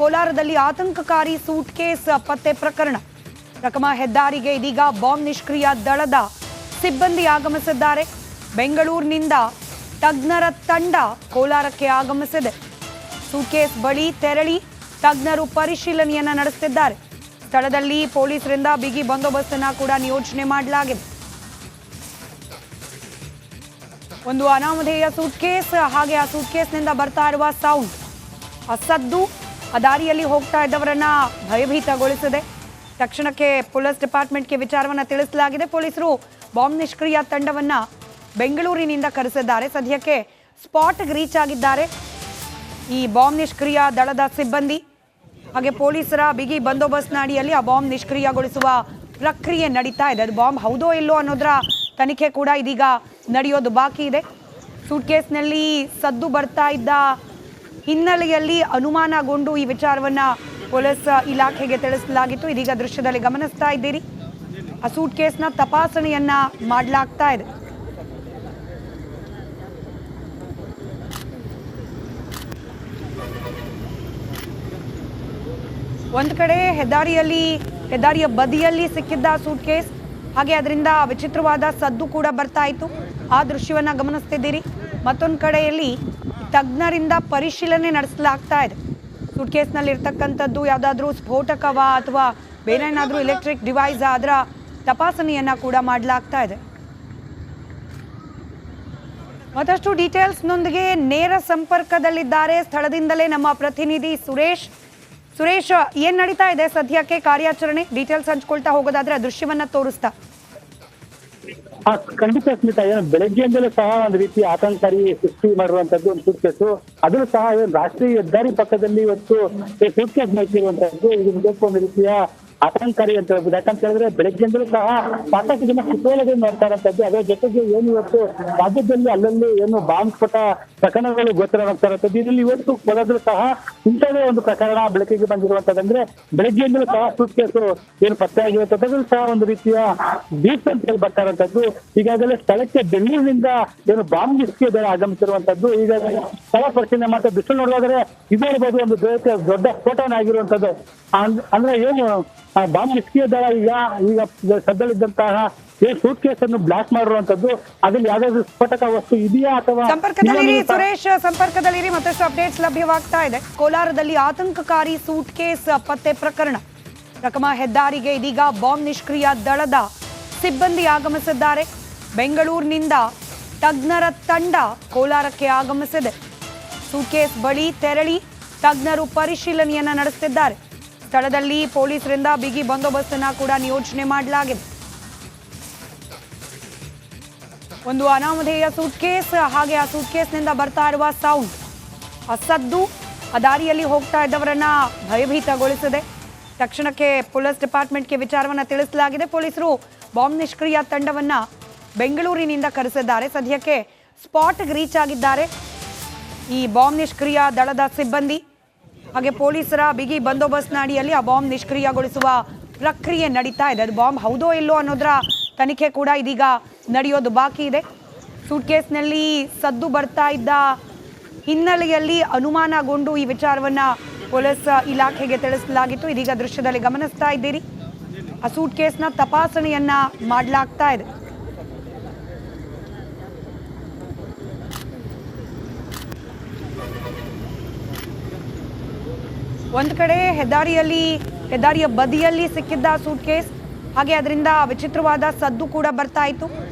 ಕೋಲಾರದಲ್ಲಿ ಆತಂಕಕಾರಿ ಸೂಟ್ಕೇಸ್ ಪತ್ತೆ ಪ್ರಕರಣ. ರಕಮ ಹೆದ್ದಾರಿಗೆ ಇದೀಗ ಬಾಂಬ್ ನಿಷ್ಕ್ರಿಯ ದಳದ ಸಿಬ್ಬಂದಿ ಆಗಮಿಸಿದ್ದಾರೆ. ಬೆಂಗಳೂರಿನಿಂದ ತಜ್ಞರ ತಂಡ ಕೋಲಾರಕ್ಕೆ ಆಗಮಿಸಿದೆ. ಸೂಟ್ಕೇಸ್ ಬಳಿ ತೆರಳಿ ತಜ್ಞರು ಪರಿಶೀಲನೆಯನ್ನ ನಡೆಸುತ್ತಿದ್ದಾರೆ. ಸ್ಥಳದಲ್ಲಿ ಪೊಲೀಸರಿಂದ ಬಿಗಿ ಬಂದೋಬಸ್ತನ್ನ ಕೂಡ ನಿಯೋಜನೆ ಮಾಡಲಾಗಿದೆ. ಒಂದು ಅನಾಮಧೇಯ ಸೂಟ್ಕೇಸ್, ಹಾಗೆ ಆ ಸೂಟ್ಕೇಸ್ನಿಂದ ಬರ್ತಾ ಇರುವ ಸೌಂಡ್, ಆ ಸದ್ದು ಆ ದಾರಿಯಲ್ಲಿ ಹೋಗ್ತಾ ಇದ್ದವರನ್ನ ಭಯಭೀತಗೊಳಿಸಿದೆ. ತಕ್ಷಣಕ್ಕೆ ಪೊಲೀಸ್ ಡಿಪಾರ್ಟ್ಮೆಂಟ್ಗೆ ವಿಚಾರವನ್ನ ತಿಳಿಸಲಾಗಿದೆ. ಪೊಲೀಸರು ಬಾಂಬ್ ನಿಷ್ಕ್ರಿಯ ತಂಡವನ್ನ ಬೆಂಗಳೂರಿನಿಂದ ಕರೆಸಿದ್ದಾರೆ. ಸದ್ಯಕ್ಕೆ ಸ್ಪಾಟ್ಗೆ ರೀಚ್ ಆಗಿದ್ದಾರೆ ಈ ಬಾಂಬ್ ನಿಷ್ಕ್ರಿಯ ದಳದ ಸಿಬ್ಬಂದಿ. ಹಾಗೆ ಪೊಲೀಸರ ಬಿಗಿ ಬಂದೋಬಸ್ತ್ನ ಅಡಿಯಲ್ಲಿ ಆ ಬಾಂಬ್ ನಿಷ್ಕ್ರಿಯಗೊಳಿಸುವ ಪ್ರಕ್ರಿಯೆ ನಡೀತಾ ಇದೆ. ಅದು ಬಾಂಬ್ ಹೌದೋ ಇಲ್ಲೋ ಅನ್ನೋದರ ತನಿಖೆ ಕೂಡ ಇದೀಗ ನಡೆಯೋದು ಬಾಕಿ ಇದೆ. ಸೂಟ್ಕೇಸ್ನಲ್ಲಿ ಸದ್ದು ಬರ್ತಾ ಇದ್ದ ಹಿನ್ನೆಲೆಯಲ್ಲಿ ಅನುಮಾನಗೊಂಡು ಈ ವಿಚಾರವನ್ನ ಪೊಲೀಸ್ ಇಲಾಖೆಗೆ ತಿಳಿಸಲಾಗಿತ್ತು. ಇದೀಗ ದೃಶ್ಯದಲ್ಲಿ ಗಮನಿಸ್ತಾ ಇದ್ದೀರಿ, ಆ ಸೂಟ್ಕೇಸ್ನ ತಪಾಸಣೆಯನ್ನ ಮಾಡಲಾಗ್ತಾ ಇದೆ. ಒಂದು ಕಡೆ ಹೆದ್ದಾರಿಯ ಬದಿಯಲ್ಲಿ ಸಿಕ್ಕಿದ್ದ ಸೂಟ್ಕೇಸ್, ಹಾಗೆ ಅದರಿಂದ ವಿಚಿತ್ರವಾದ ಸದ್ದು ಕೂಡ ಬರ್ತಾ ಇತ್ತು. ಆ ದೃಶ್ಯವನ್ನ ಗಮನಿಸ್ತಿದ್ದೀರಿ. ಮತ್ತೊಂದು ಕಡೆಯಲ್ಲಿ ತಜ್ಞರಿಂದ ಪರಿಶೀಲನೆ ನಡೆಸಲಾಗ್ತಾ ಇದೆ. ಸೂಟ್ಕೇಸ್ನಲ್ಲಿ ಇರ್ತಕ್ಕಂಥದ್ದು ಯಾವುದಾದ್ರೂ ಸ್ಫೋಟಕವ ಅಥವಾ ಬೇರೆ ಏನಾದರೂ ಎಲೆಕ್ಟ್ರಿಕ್ ಡಿವೈಸ್, ಅದರ ತಪಾಸಣೆಯನ್ನ ಕೂಡ ಮಾಡಲಾಗ್ತಾ ಇದೆ. ಮತ್ತಷ್ಟು ಡೀಟೇಲ್ಸ್ನೊಂದಿಗೆ ನೇರ ಸಂಪರ್ಕದಲ್ಲಿದ್ದಾರೆ ಸ್ಥಳದಿಂದಲೇ ನಮ್ಮ ಪ್ರತಿನಿಧಿ ಸುರೇಶ್. ಏನ್ ನಡೀತಾ ಇದೆ ಸದ್ಯಕ್ಕೆ ಕಾರ್ಯಾಚರಣೆ? ಡೀಟೇಲ್ಸ್ ಹಂಚ್ಕೊಳ್ತಾ ಹೋಗೋದಾದ್ರೆ ದೃಶ್ಯವನ್ನ ತೋರಿಸ್ತಾ. ಖಂಡಿತ ಸ್ಮಿತಾ, ಏನು ಬೆಳಗ್ಗೆಯಿಂದಲೂ ಸಹ ಒಂದು ರೀತಿ ಆತಂಕಕಾರಿ ಸೃಷ್ಟಿ ಮಾಡಿರುವಂತದ್ದು ಒಂದು ಸೂಟ್ಕೇಸು. ಅದನ್ನು ಸಹ ರಾಷ್ಟ್ರೀಯ ಹೆದ್ದಾರಿ ಪಕ್ಕದಲ್ಲಿ ಇವತ್ತು ಸೂಟ್ಕೇಸ್ ಮಾಡ್ತಿರುವಂತದ್ದು ಇದು ನಿಜಕ್ಕೂ ಒಂದು ರೀತಿಯ ಆತಂಕಕಾರಿ ಅಂತ ಹೇಳ್ಬೋದು. ಯಾಕಂತ ಹೇಳಿದ್ರೆ ಬೆಳಗ್ಗೆಯಿಂದಲೂ ಸಹ ಸಾಕಷ್ಟು ಜನ ಕುತೂಹಲದಿಂದ ನೋಡ್ತಾ ಇರುವಂತದ್ದು. ಅದರ ಜೊತೆಗೆ ಏನು ಇವತ್ತು ರಾಜ್ಯದಲ್ಲಿ ಅಲ್ಲಲ್ಲಿ ಏನು ಬಾಂಬ್ ಸ್ಫೋಟ ಪ್ರಕರಣಗಳು ಗೋಚರವಾಗ್ತಾ ಇರುವಂತದ್ದು. ಇದರಲ್ಲಿ ಇವತ್ತು ಮೊದಲು ಸಹ ಇಂಥದೇ ಒಂದು ಪ್ರಕರಣ ಬೆಳಕಿಗೆ ಬಂದಿರುವಂತದಂದ್ರೆ ಬೆಳಗ್ಗೆಯಿಂದಲೂ ಸಹ ಸೂಟ್ಕೇಸು ಏನು ಪತ್ತೆ ಆಗಿರುವಂತದ್ದು ಸಹ ಒಂದು ರೀತಿಯ ಬೀಚ್ ಅಂತ ಹೇಳಿ ಬರ್ತಾ ಇರುವಂತದ್ದು. ಈಗಾಗಲೇ ಸ್ಥಳಕ್ಕೆ ಬೆಂಗಳೂರಿನಿಂದ ಏನು ಬಾಂಬ್ ನಿಷ್ಕ್ರಿಯ ದಳ ಆಗಮಿಸಿರುವಂತದ್ದು. ಈಗಾಗಲೇ ಸ್ಥಳ ಪರಿಶೀಲನೆ ಮಾಡ್ತಾ ದೃಶ್ಯ ನೋಡೋದಾದ್ರೆ ಇದು ಹೇಳ್ಬೋದು ಒಂದು ದೊಡ್ಡ ಸ್ಫೋಟನ ಆಗಿರುವಂತದ್ದು. ಅಂದ್ರೆ ಏನು ಬಾಂಬ್ ನಿಷ್ಕ್ರಿಯ ದಳ ಈಗ ಸದ್ಯಲ್ಲಿದ್ದಂತಹ ಸೂಟ್ ಕೇಸ್ ಅನ್ನು ಬ್ಲಾಸ್ಟ್ ಮಾಡಿರುವಂತದ್ದು. ಅದ್ರಲ್ಲಿ ಯಾವ್ದಾದ್ರು ಸ್ಫೋಟಕ ವಸ್ತು ಇದೆಯಾ ಅಥವಾ ಸುರೇಶ್ ಸಂಪರ್ಕದಲ್ಲಿರಿ, ಮತ್ತಷ್ಟು ಅಪ್ಡೇಟ್ಸ್ ಲಭ್ಯವಾಗ್ತಾ ಇದೆ. ಕೋಲಾರದಲ್ಲಿ ಆತಂಕಕಾರಿ ಸೂಟ್ ಕೇಸ್ ಪತ್ತೆ ಪ್ರಕರಣ. ರಕಮ ಹೆದ್ದಾರಿಗೆ ಇದೀಗ ಬಾಂಬ್ ನಿಷ್ಕ್ರಿಯ ದಳದ ಸಿಬ್ಬಂದಿ ಆಗಮಿಸಿದ್ದಾರೆ. ಬೆಂಗಳೂರಿನಿಂದ ತಜ್ಞರ ತಂಡ ಕೋಲಾರಕ್ಕೆ ಆಗಮಿಸಿದೆ. ಸೂಟ್ಕೇಸ್ ಬಳಿ ತೆರಳಿ ತಜ್ಞರು ಪರಿಶೀಲನೆಯನ್ನ ನಡೆಸುತ್ತಿದ್ದಾರೆ. ಸ್ಥಳದಲ್ಲಿ ಪೊಲೀಸರಿಂದ ಬಿಗಿ ಬಂದೋಬಸ್ತನ್ನ ಕೂಡ ನಿಯೋಜನೆ ಮಾಡಲಾಗಿದೆ. ಒಂದು ಅನಾಮಧೇಯ ಸೂಟ್ಕೇಸ್, ಹಾಗೆ ಆ ಸೂಟ್ಕೇಸ್ನಿಂದ ಬರ್ತಾ ಇರುವ ಸೌಂಡ್, ಆ ಸದ್ದು ಆ ದಾರಿಯಲ್ಲಿ ಹೋಗ್ತಾ ಇದ್ದವರನ್ನ ಭಯಭೀತಗೊಳಿಸಿದೆ. ತಕ್ಷಣಕ್ಕೆ ಪೊಲೀಸ್ ಡಿಪಾರ್ಟ್ಮೆಂಟ್ಗೆ ವಿಚಾರವನ್ನ ತಿಳಿಸಲಾಗಿದೆ. ಪೊಲೀಸರು ಬಾಂಬ್ ನಿಷ್ಕ್ರಿಯ ತಂಡವನ್ನ ಬೆಂಗಳೂರಿನಿಂದ ಕರೆಸಿದ್ದಾರೆ. ಸದ್ಯಕ್ಕೆ ಸ್ಪಾಟ್ಗೆ ರೀಚ್ ಆಗಿದ್ದಾರೆ ಈ ಬಾಂಬ್ ನಿಷ್ಕ್ರಿಯ ದಳದ ಸಿಬ್ಬಂದಿ. ಹಾಗೆ ಪೊಲೀಸರ ಬಿಗಿ ಬಂದೋಬಸ್ತ್ನ ಅಡಿಯಲ್ಲಿ ಆ ಬಾಂಬ್ ನಿಷ್ಕ್ರಿಯಗೊಳಿಸುವ ಪ್ರಕ್ರಿಯೆ ನಡೀತಾ ಇದೆ. ಅದು ಬಾಂಬ್ ಹೌದೋ ಇಲ್ಲೋ ಅನ್ನೋದರ ತನಿಖೆ ಕೂಡ ಇದೀಗ ನಡೆಯೋದು ಬಾಕಿ ಇದೆ. ಸೂಟ್ಕೇಸ್ನಲ್ಲಿ ಸದ್ದು ಬರ್ತಾ ಇದ್ದ ಹಿನ್ನೆಲೆಯಲ್ಲಿ ಅನುಮಾನಗೊಂಡು ಈ ವಿಚಾರವನ್ನ ಪೊಲೀಸ್ ಇಲಾಖೆಗೆ ತಿಳಿಸಲಾಗಿತ್ತು. ಇದೀಗ ದೃಶ್ಯದಲ್ಲಿ ಗಮನಿಸ್ತಾ ಇದ್ದೀರಿ, ಆ ಸೂಟ್ಕೇಸ್ನ ತಪಾಸಣೆಯನ್ನ ಮಾಡಲಾಗ್ತಾ ಇದೆ. ಒಂದು ಕಡೆ ಹೆದ್ದಾರಿಯ ಬದಿಯಲ್ಲಿ ಸಿಕ್ಕಿದ್ದ ಸೂಟ್ಕೇಸ್, ಹಾಗೆ ಅದರಿಂದ ವಿಚಿತ್ರವಾದ ಸದ್ದು ಕೂಡ ಬರ್ತಾ ಇತ್ತು.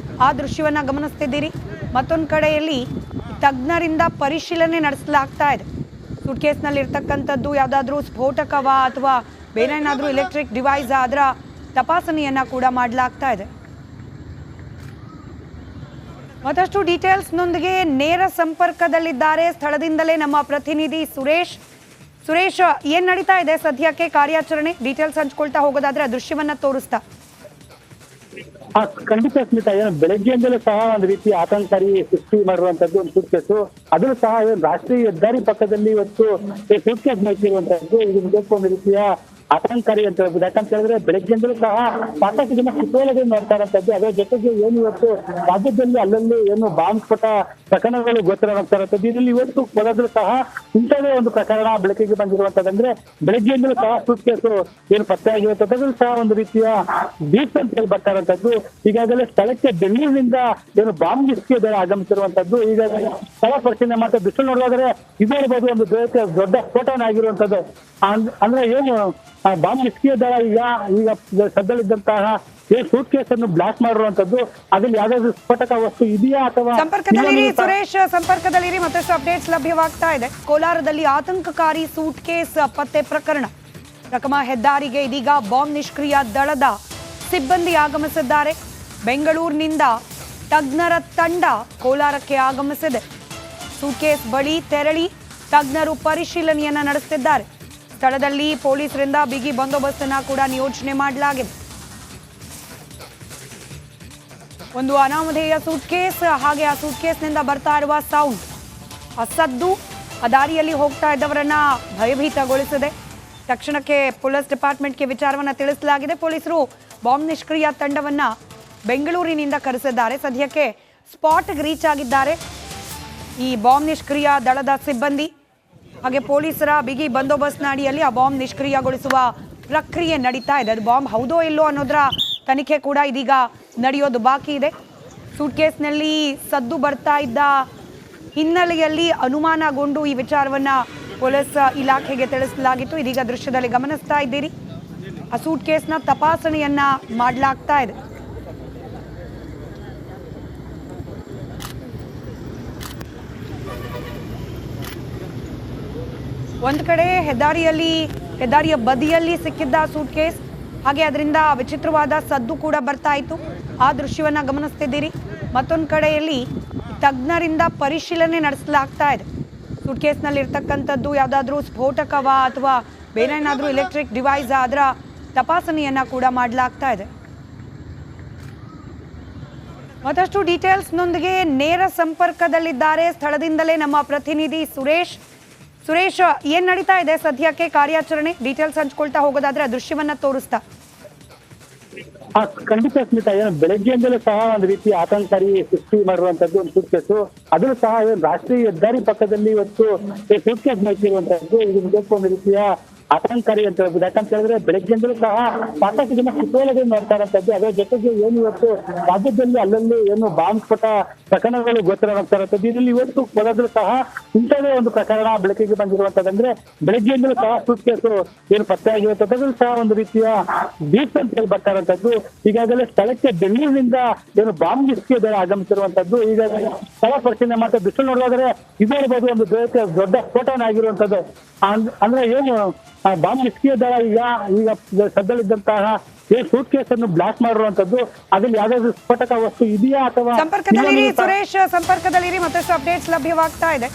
ಆ ದೃಶ್ಯವನ್ನ ಗಮನಿಸ್ತಿದ್ದೀರಿ. ಮತ್ತೊಂದು ಕಡೆಯಲ್ಲಿ ತಜ್ಞರಿಂದ ಪರಿಶೀಲನೆ ನಡೆಸಲಾಗ್ತಾ ಇದೆ. ಸೂಟ್ಕೇಸ್ನಲ್ಲಿ ಇರ್ತಕ್ಕಂಥದ್ದು ಯಾವುದಾದ್ರೂ ಸ್ಫೋಟಕವ ಅಥವಾ ಬೇರೆ ಏನಾದರೂ ಎಲೆಕ್ಟ್ರಿಕ್ ಡಿವೈಸ್, ಅದರ ತಪಾಸಣೆಯನ್ನ ಕೂಡ ಮಾಡಲಾಗ್ತಾ ಇದೆ. ಮತ್ತಷ್ಟು ಡೀಟೇಲ್ಸ್ನೊಂದಿಗೆ ನೇರ ಸಂಪರ್ಕದಲ್ಲಿದ್ದಾರೆ ಸ್ಥಳದಿಂದಲೇ ನಮ್ಮ ಪ್ರತಿನಿಧಿ ಸುರೇಶ್. ಏನ್ ನಡೀತಾ ಇದೆ ಸದ್ಯಕ್ಕೆ ಕಾರ್ಯಾಚರಣೆ? ಡೀಟೇಲ್ಸ್ ಹಂಚ್ಕೊಳ್ತಾ ಹೋಗೋದಾದ್ರೆ ದೃಶ್ಯವನ್ನ ತೋರಿಸ್ತಾ. ಖಂಡಿತ ಸ್ಮಿತಾ, ಏನು ಬೆಳಗ್ಗೆಯಿಂದಲೂ ಸಹ ಒಂದು ರೀತಿ ಆತಂಕಕಾರಿ ಸೃಷ್ಟಿ ಮಾಡಿರುವಂತದ್ದು ಒಂದು ಸೂಟ್ಕೇಸು. ಅದನ್ನು ಸಹ ರಾಷ್ಟ್ರೀಯ ಹೆದ್ದಾರಿ ಪಕ್ಕದಲ್ಲಿ ಇವತ್ತು ಸೂಟ್ಕೇಸ್ ಮಾಡ್ತಿರುವಂತದ್ದು ಇದು ನಿಜಕ್ಕೂ ಒಂದು ರೀತಿಯ ಆತಂಕಕಾರಿ ಅಂತ ಹೇಳ್ಬೋದು. ಯಾಕಂತ ಹೇಳಿದ್ರೆ ಬೆಳಗ್ಗೆಯಿಂದಲೂ ಸಹ ಸಾಕಷ್ಟು ಜನ ಕುತೂಹಲದಿಂದ ನೋಡ್ತಾ ಇರುವಂತದ್ದು. ಅದರ ಜೊತೆಗೆ ಏನು ಇವತ್ತು ರಾಜ್ಯದಲ್ಲಿ ಅಲ್ಲಲ್ಲಿ ಏನು ಬಾಂಬ್ ಸ್ಫೋಟ ಪ್ರಕರಣಗಳು ಗೋಚರವಾಗ್ತಾ ಇರುವಂತದ್ದು. ಇದರಲ್ಲಿ ಇವತ್ತು ಮೊದಲು ಸಹ ಇಂಥದೇ ಒಂದು ಪ್ರಕರಣ ಬೆಳಕಿಗೆ ಬಂದಿರುವಂತದಂದ್ರೆ ಬೆಳಗ್ಗೆಯಿಂದಲೂ ಸಹ ಸೂಟ್ ಕೇಸು ಏನು ಪತ್ತೆ ಆಗಿರುವಂತದ್ದು ಅದನ್ನು ಸಹ ಒಂದು ರೀತಿಯ ಬೀಚ್ ಅಂತ ಹೇಳಿ ಬರ್ತಾ ಇರುವಂತದ್ದು. ಈಗಾಗಲೇ ಸ್ಥಳಕ್ಕೆ ಬೆಂಗಳೂರಿನಿಂದ ಏನು ಬಾಂಬ್ ನಿಷ್ಕ್ರಿಯ ದಳ ಆಗಮಿಸಿರುವಂತದ್ದು. ಈಗಾಗಲೇ ಸ್ಥಳ ಪರಿಶೀಲನೆ ಮಾಡ್ತಾ ದೃಶ್ಯ ನೋಡೋದಾದ್ರೆ ಇದೇ ಇರ್ಬೋದು ಒಂದು ದೊಡ್ಡ ಸ್ಫೋಟನ ಆಗಿರುವಂತದ್ದು. ಅಂದ್ರೆ ಏನು ಬಾಂಬ್ ನಿಷ್ಕ್ರಿಯ ದಳ ಈಗ ಸದ್ಯಲ್ಲಿದ್ದಂತಹ ಸೂಟ್ ಕೇಸ್ ಅನ್ನು ಬ್ಲಾಸ್ಟ್ ಮಾಡಿರುವಂತದ್ದು. ಅದ್ರಲ್ಲಿ ಯಾವ್ದಾದ್ರು ಸ್ಫೋಟಕ ವಸ್ತು ಇದೆಯಾ ಅಥವಾ ಸಂಪರ್ಕದಲ್ಲಿರಿ ಸುರೇಶ್, ಸಂಪರ್ಕದಲ್ಲಿರಿ. ಮತ್ತಷ್ಟು ಅಪ್ಡೇಟ್ಸ್ ಲಭ್ಯವಾಗ್ತಾ ಇದೆ. ಕೋಲಾರದಲ್ಲಿ ಆತಂಕಕಾರಿ ಸೂಟ್ ಕೇಸ್ ಪತ್ತೆ ಪ್ರಕರಣ. ರಕಮ ಹೆದ್ದಾರಿಗೆ ಇದೀಗ ಬಾಂಬ್ ನಿಷ್ಕ್ರಿಯ ದಳದ ಸಿಬ್ಬಂದಿ ಆಗಮಿಸಿದ್ದಾರೆ. ಬೆಂಗಳೂರಿನಿಂದ ತಜ್ಞರ ತಂಡ ಕೋಲಾರಕ್ಕೆ ಆಗಮಿಸಿದೆ. ಸೂಟ್ಕೇಸ್ ಬಳಿ ತೆರಳಿ ತಜ್ಞರು ಪರಿಶೀಲನೆಯನ್ನ ನಡೆಸುತ್ತಿದ್ದಾರೆ. ಸ್ಥಳದಲ್ಲಿ ಪೊಲೀಸರಿಂದ ಬಿಗಿ ಬಂದೋಬಸ್ತ್ ಅನ್ನ ಕೂಡ ನಿಯೋಜನೆ ಮಾಡಲಾಗಿದೆ. ಒಂದು ಅನಾಮಧೇಯ ಸೂಟ್ಕೇಸ್, ಹಾಗೆ ಆ ಸೂಟ್ಕೇಸ್ನಿಂದ ಬರ್ತಾ ಇರುವ ಸೌಂಡ್, ಆ ಸದ್ದು ಆ ದಾರಿಯಲ್ಲಿ ಹೋಗ್ತಾ ಇದ್ದವರನ್ನ ಭಯಭೀತಗೊಳಿಸಿದೆ. ತಕ್ಷಣಕ್ಕೆ ಪೊಲೀಸ್ ಡಿಪಾರ್ಟ್ಮೆಂಟ್ಗೆ ವಿಚಾರವನ್ನ ತಿಳಿಸಲಾಗಿದೆ. ಪೊಲೀಸರು ಬಾಂಬ್ ನಿಷ್ಕ್ರಿಯ ತಂಡವನ್ನ ಬೆಂಗಳೂರಿನಿಂದ ಕರೆಸಿದ್ದಾರೆ. ಸದ್ಯಕ್ಕೆ ಸ್ಪಾಟ್ಗೆ ರೀಚ್ ಆಗಿದ್ದಾರೆ ಈ ಬಾಂಬ್ ನಿಷ್ಕ್ರಿಯ ದಳದ ಸಿಬ್ಬಂದಿ. ಹಾಗೆ ಪೊಲೀಸರ ಬಿಗಿ ಬಂದೋಬಸ್ತ್ನ ಅಡಿಯಲ್ಲಿ ಆ ಬಾಂಬ್ ನಿಷ್ಕ್ರಿಯಗೊಳಿಸುವ ಪ್ರಕ್ರಿಯೆ ನಡೀತಾ ಇದೆ. ಅದು ಬಾಂಬ್ ಹೌದೋ ಇಲ್ಲೋ ಅನ್ನೋದರ ತನಿಖೆ ಕೂಡ ಇದೀಗ ನಡೆಯೋದು ಬಾಕಿ ಇದೆ. ಸೂಟ್ಕೇಸ್ನಲ್ಲಿ ಸದ್ದು ಬರ್ತಾ ಇದ್ದ ಹಿನ್ನೆಲೆಯಲ್ಲಿ ಅನುಮಾನಗೊಂಡು ಈ ವಿಚಾರವನ್ನ ಪೊಲೀಸ್ ಇಲಾಖೆಗೆ ತಿಳಿಸಲಾಗಿತ್ತು. ಇದೀಗ ದೃಶ್ಯದಲ್ಲಿ ಗಮನಿಸ್ತಾ ಇದ್ದೀರಿ, ಆ ಸೂಟ್ಕೇಸ್ನ ತಪಾಸಣೆಯನ್ನ ಮಾಡಲಾಗ್ತಾ ಇದೆ. ಒಂದು ಕಡೆ ಹೆದ್ದಾರಿಯ ಬದಿಯಲ್ಲಿ ಸಿಕ್ಕಿದ್ದ ಸೂಟ್ಕೇಸ್, ಹಾಗೆ ಅದರಿಂದ ವಿಚಿತ್ರವಾದ ಸದ್ದು ಕೂಡ ಬರ್ತಾ ಇತ್ತು. ಆ ದೃಶ್ಯವನ್ನ ಗಮನಿಸ್ತಿದ್ದೀರಿ. ಮತ್ತೊಂದು ಕಡೆಯಲ್ಲಿ ತಜ್ಞರಿಂದ ಪರಿಶೀಲನೆ ನಡೆಸಲಾಗ್ತಾ ಇದೆ. ಸೂಟ್ಕೇಸ್ನಲ್ಲಿ ಇರ್ತಕ್ಕಂಥದ್ದು ಯಾವುದಾದ್ರೂ ಸ್ಫೋಟಕವ ಅಥವಾ ಬೇರೆ ಏನಾದರೂ ಎಲೆಕ್ಟ್ರಿಕ್ ಡಿವೈಸ್, ಅದರ ತಪಾಸಣೆಯನ್ನ ಕೂಡ ಮಾಡಲಾಗ್ತಾ ಇದೆ. ಮತ್ತಷ್ಟು ಡೀಟೇಲ್ಸ್ನೊಂದಿಗೆ ನೇರ ಸಂಪರ್ಕದಲ್ಲಿದ್ದಾರೆ ಸ್ಥಳದಿಂದಲೇ ನಮ್ಮ ಪ್ರತಿನಿಧಿ ಸುರೇಶ್. ಏನ್ ನಡೀತಾ ಇದೆ ಸದ್ಯಕ್ಕೆ ಕಾರ್ಯಾಚರಣೆ? ಡೀಟೇಲ್ಸ್ ಹಂಚ್ಕೊಳ್ತಾ ಹೋಗೋದಾದ್ರೆ ದೃಶ್ಯವನ್ನ ತೋರಿಸ್ತಾ. ಖಂಡಿತ ಸ್ಮಿತಾ, ಏನು ಬೆಳಗ್ಗೆಯಿಂದಲೂ ಸಹ ಒಂದು ರೀತಿ ಆತಂಕಕಾರಿ ಸೃಷ್ಟಿ ಮಾಡಿರುವಂತದ್ದು ಒಂದು ಸೂಟ್ ಕೇಸು. ಅದನ್ನು ಸಹ ಏನು ರಾಷ್ಟ್ರೀಯ ಹೆದ್ದಾರಿ ಪಕ್ಕದಲ್ಲಿ ಇವತ್ತು ಸೂಟ್ ಕೇಸ್ ಮಾಡ್ತಿರುವಂತದ್ದು ಇದು ಒಂದು ರೀತಿಯ ಆತಂಕಕಾರಿ ಅಂತ ಹೇಳ್ಬೋದು. ಯಾಕಂತ ಹೇಳಿದ್ರೆ ಬೆಳಗ್ಗೆಯಿಂದಲೂ ಸಹ ಸಾಕಷ್ಟು ಜನ ಕುತೂಹಲದಿಂದ ನೋಡ್ತಾ ಇರುವಂತದ್ದು. ಅದರ ಜೊತೆಗೆ ಏನು ಇವತ್ತು ರಾಜ್ಯದಲ್ಲಿ ಅಲ್ಲಲ್ಲಿ ಏನು ಬಾಂಬ್ ಸ್ಫೋಟ ಪ್ರಕರಣಗಳು ಗೋಚರವಾಗ್ತಾ ಇರುವಂತದ್ದು. ಇದರಲ್ಲಿ ಇವತ್ತು ಮೊದಲು ಸಹ ಇಂಥದೇ ಒಂದು ಪ್ರಕರಣ ಬೆಳಕಿಗೆ ಬಂದಿರುವಂತದಂದ್ರೆ ಬೆಳಗ್ಗೆಯಿಂದಲೂ ಸಹ ಸೂಟ್ ಕೇಸು ಏನು ಪತ್ತೆ ಆಗಿರುವಂತದ್ದು ಅದನ್ನು ಸಹ ಒಂದು ರೀತಿಯ ಬೀಚ್ ಅಂತ ಹೇಳಿ ಬರ್ತಾ ಇರುವಂತದ್ದು. ಈಗಾಗಲೇ ಸ್ಥಳಕ್ಕೆ ಬೆಂಗಳೂರಿನಿಂದ ಏನು ಬಾಂಬ್ ನಿಷ್ಕ್ರಿಯ ದಳ ಆಗಮಿಸಿರುವಂತದ್ದು. ಈಗಾಗಲೇ ಸ್ಥಳ ಪರಿಶೀಲನೆ ಮಾಡ್ತಾ ದೃಶ್ಯ ನೋಡೋದಾದ್ರೆ ಇದೇ ಇರ್ಬೋದು ಒಂದು ದೊಡ್ಡ ಸ್ಫೋಟನ ಆಗಿರುವಂತದ್ದು. ಅಂದ್ರೆ ಏನು ಬಾಂಬ್ ನಿಷ್ಕ್ರಿಯ ದಳ ಈಗ ಸದ್ಯಲ್ಲಿದ್ದಂತಹ ಸೂಟ್ ಕೇಸ್ ಅನ್ನು ಬ್ಲಾಸ್ಟ್ ಮಾಡಿರುವಂತದ್ದು. ಅದ್ರಲ್ಲಿ ಯಾವ್ದಾದ್ರು ಸ್ಫೋಟಕ ವಸ್ತು ಇದೆಯಾ ಅಥವಾ ಸಂಪರ್ಕದಲ್ಲಿರಿ ಸುರೇಶ್, ಸಂಪರ್ಕದಲ್ಲಿರಿ. ಮತ್ತಷ್ಟು ಅಪ್ಡೇಟ್ಸ್ ಲಭ್ಯವಾಗ್ತಾ ಇದೆ.